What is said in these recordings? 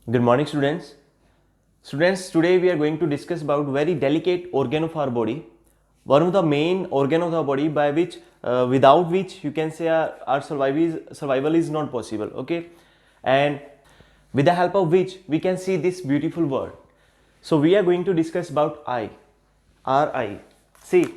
Good morning, students. Students, today we are going to discuss about very delicate organ of our body. One of the main organ of the body by which, without which you can say our survival is not possible. Okay, and with the help of which we can see this beautiful world. So we are going to discuss about eye. Our eye. See,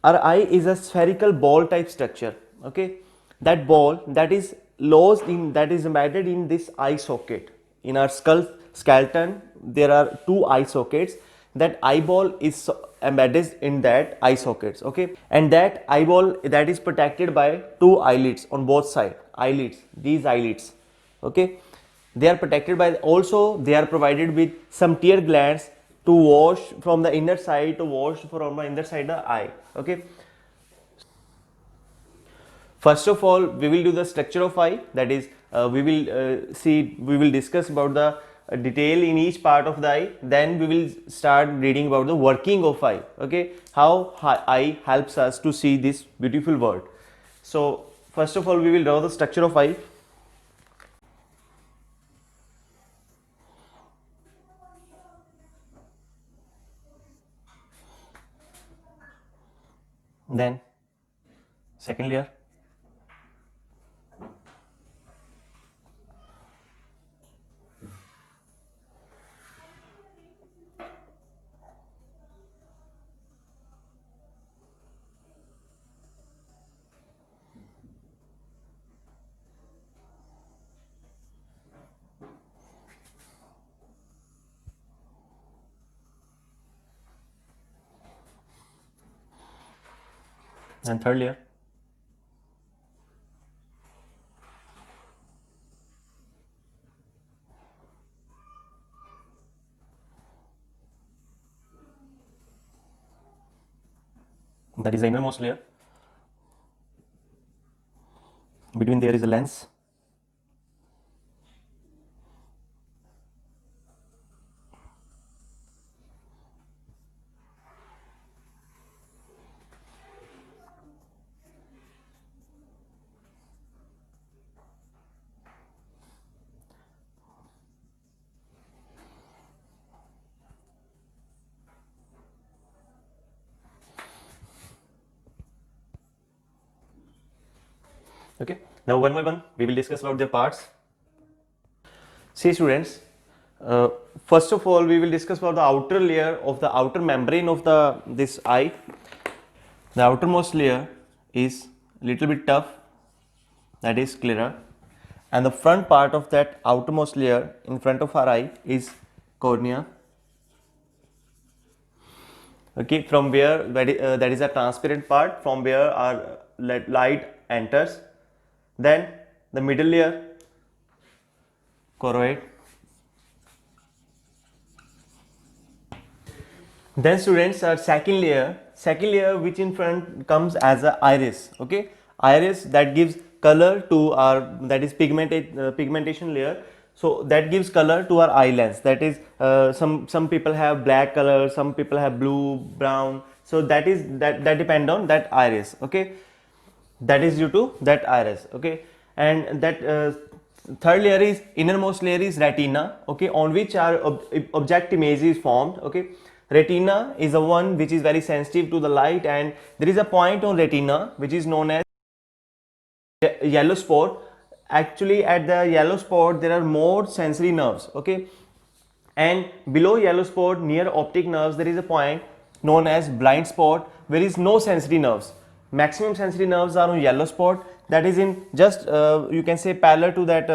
our eye is a spherical ball type structure. Okay, that ball that is lodged in, that is embedded in this eye socket. In our skeleton there are two eye sockets. That eyeball is embedded in that eye sockets. Okay, and that eyeball that is protected by two eyelids on both sides. Eyelids, these eyelids. Okay, they are protected by, also they are provided with some tear glands to wash from the inner side, to wash from the inner side the eye. Okay, first of all we will do the structure of eye. That is, we will discuss about the detail in each part of the eye. Then we will start reading about the working of eye. Okay, how eye helps us to see this beautiful world. So first of all we will draw the structure of eye. Then second layer, and third layer. That is the innermost layer. Between there is a lens. Okay, now one by one we will discuss about their parts. See students, first of all we will discuss about the outer layer of the outer membrane of the this eye. The outermost layer is little bit tough, that is sclera, and the front part of that outermost layer in front of our eye is cornea. Okay, from where that is a transparent part from where our light enters. Then the middle layer, choroid. Then students, our second layer which in front comes as a iris. Okay, iris that gives color to our, that is pigmentation layer. So that gives color to our eye lens. That is, some people have black color, some people have blue, brown. So that is that depend on that iris. Okay, that is due to that iris. Okay, and that third layer is, innermost layer is retina. Okay, on which our object image is formed. Okay, retina is the one which is very sensitive to the light, and there is a point on retina which is known as yellow spot. Actually at the yellow spot there are more sensory nerves. Okay, and below yellow spot near optic nerves there is a point known as blind spot where is no sensory nerves. Maximum sensory nerves are on yellow spot, that is in just you can say parallel to that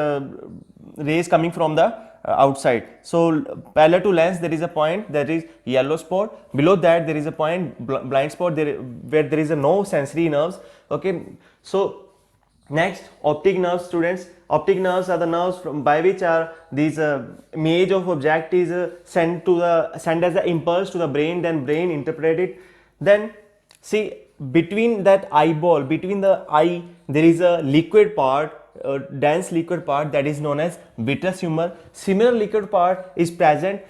rays coming from the outside. So parallel to lens there is a point that is yellow spot. Below that there is a point blind spot where there is a no sensory nerves. Okay, so next, optic nerves students. Optic nerves are the nerves by which are these image of object is sent as an impulse to the brain, then brain interpret it. Then see, between that eyeball, between the eye there is a liquid part, dense liquid part that is known as vitreous humor. Similar liquid part is present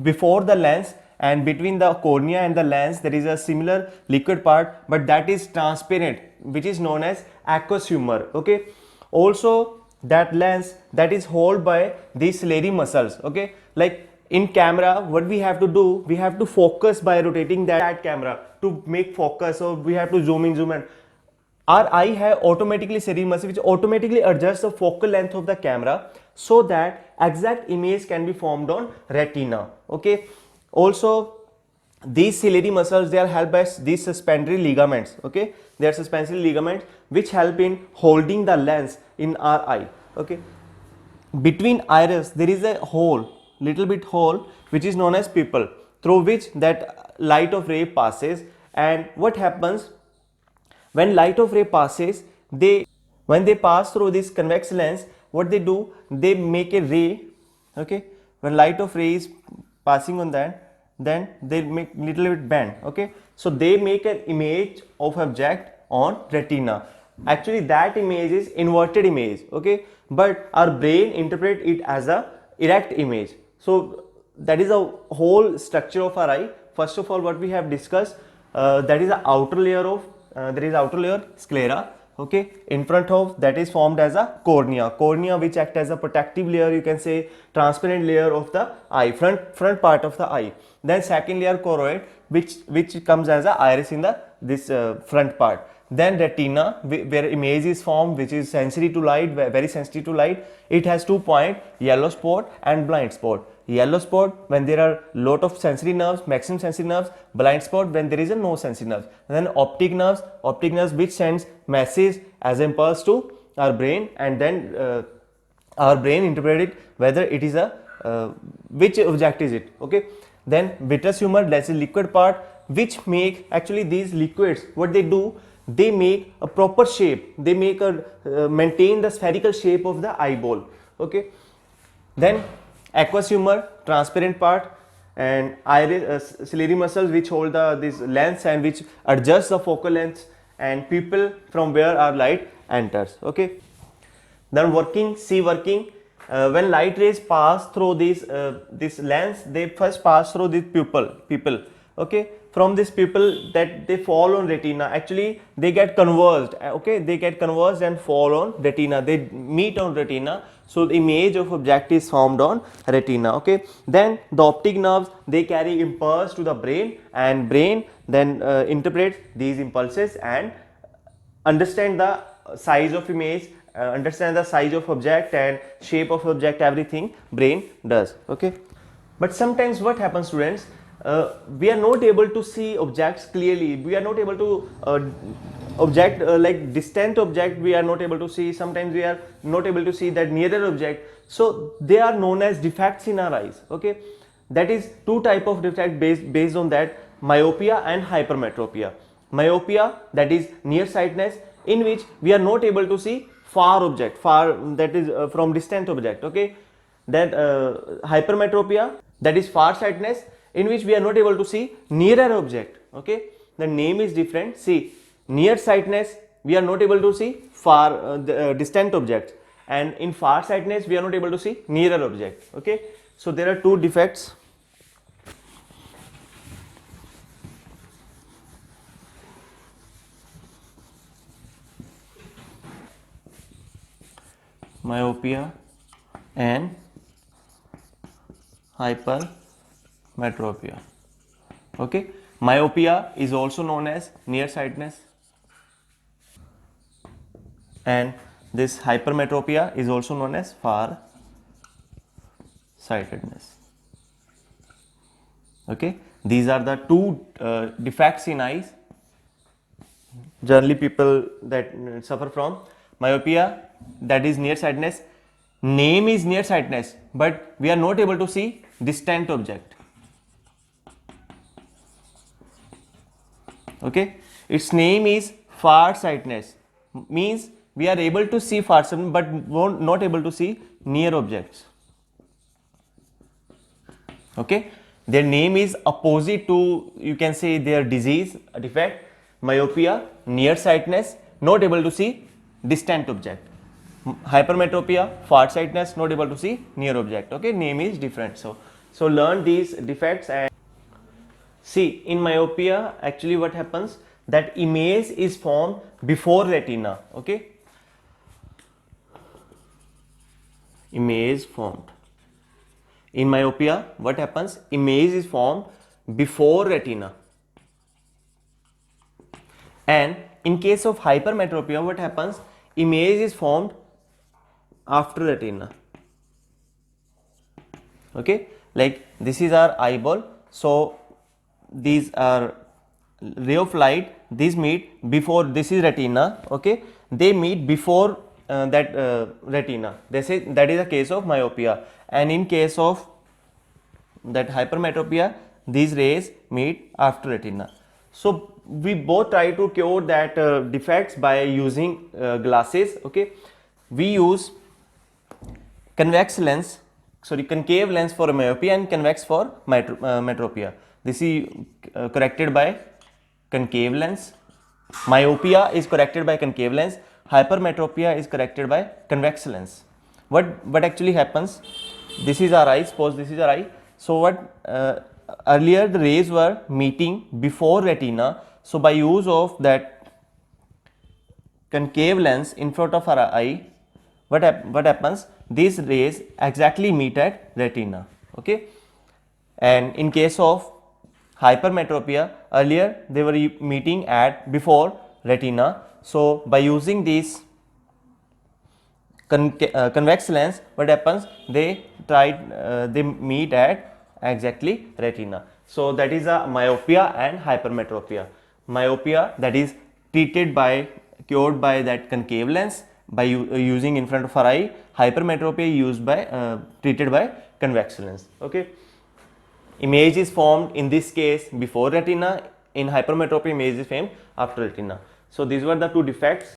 before the lens, and between the cornea and the lens there is a similar liquid part, but that is transparent, which is known as aqueous humor. Okay, also that lens that is held by these ciliary muscles. Okay, like in camera, what we have to do, we have to focus by rotating that camera to make focus, or we have to zoom in, zoom in. Our eye have automatically ciliary muscle which automatically adjusts the focal length of the camera so that exact image can be formed on retina. Okay, also these ciliary muscles, they are helped by these suspensory ligaments. Okay, they are suspensory ligaments which help in holding the lens in our eye. Okay, between iris there is a hole, little bit hole, which is known as pupil, through which that light of ray passes. And what happens when light of ray passes, they, when they pass through this convex lens, what they do, they make a ray. Okay, when light of ray is passing on that, then they make little bit bend. Okay, so they make an image of object on retina. Actually that image is inverted image. Okay, but our brain interpret it as a erect image. So that is a whole structure of our eye. First of all, what we have discussed, that is the outer layer of there is outer layer sclera. Okay, in front of that is formed as a cornea which act as a protective layer, you can say transparent layer of the eye, front part of the eye. Then second layer choroid, which comes as a iris in the this front part. Then retina, where image is formed, which is sensitive to light, very sensitive to light. It has 2 points, yellow spot and blind spot. Yellow spot when there are lot of sensory nerves, maximum sensory nerves. Blind spot when there is a no sensory nerves. And then optic nerves which sends message as impulse to our brain, and then our brain interpret it whether it is a which object is it. Okay, then vitreous humor, that's the liquid part, which make actually these liquids, what they do, they make a proper shape, they make a maintain the spherical shape of the eyeball. Okay, then aqueous humor, transparent part, and iris, ciliary muscles which hold this lens and which adjust the focal length, and pupil from where our light enters. Okay, then working, see working, when light rays pass through this lens, they first pass through this pupil. Okay, from this pupil that they fall on retina, actually they get converged. Okay, they get converged and fall on retina, they meet on retina, so the image of object is formed on retina. Okay, then the optic nerves, they carry impulse to the brain, and brain then interprets these impulses and understand the size of image, understand the size of object and shape of object, everything brain does. Okay, but sometimes what happens, students, we are not able to see objects clearly, we are not able to object like distant object we are not able to see, sometimes we are not able to see that nearer object, so they are known as defects in our eyes. Okay, that is two type of defect based on that, myopia and hypermetropia. Myopia, that is nearsightedness, in which we are not able to see far object, that is from distant object. Okay, that hypermetropia, that is farsightedness, in which we are not able to see nearer object. Okay, the name is different. See, nearsightedness, we are not able to see distant objects, and in farsightedness we are not able to see nearer object. Okay, so there are two defects. Myopia and hypermetropia. Okay, myopia is also known as nearsightedness, and this hypermetropia is also known as farsightedness. Okay, these are the two defects in eyes generally people that suffer from. Myopia, that is nearsightedness, name is nearsightedness, but we are not able to see distant object. Okay, its name is farsightedness, means we are able to see far but not able to see near objects. Okay, their name is opposite to, you can say, their disease defect. Myopia, nearsightedness, not able to see distant object. Hypermetropia, farsightedness, not able to see near object. Okay, name is different. So learn these defects. And see, in myopia, actually what happens, that image is formed before retina. Okay, Image formed. In myopia, what happens? Image is formed before retina. And in case of hypermetropia, what happens? Image is formed after retina. Okay, like this is our eyeball. So these are ray of light. These meet before. This is retina. Okay, they meet before that retina. They say that is the case of myopia. And in case of that hypermetropia, these rays meet after retina. So we both try to cure that defects by using glasses. Okay, we use concave lens for myopia and convex for metropia. This is corrected by concave lens. Myopia is corrected by concave lens. Hypermetropia is corrected by convex lens. What actually happens? This is our eye. Suppose this is our eye. So what earlier the rays were meeting before retina. So by use of that concave lens in front of our eye, what happens? These rays exactly meet at retina. Okay, and in case of hypermetropia, earlier they were meeting at before retina. So by using these convex lens, what happens? They meet at exactly retina. So that is a myopia and hypermetropia. Myopia, that is cured by that concave lens by using in front of our eye. Hypermetropia used by treated by convex lens. Okay, image is formed in this case before retina. In hypermetropia, image is formed after retina. So these were the two defects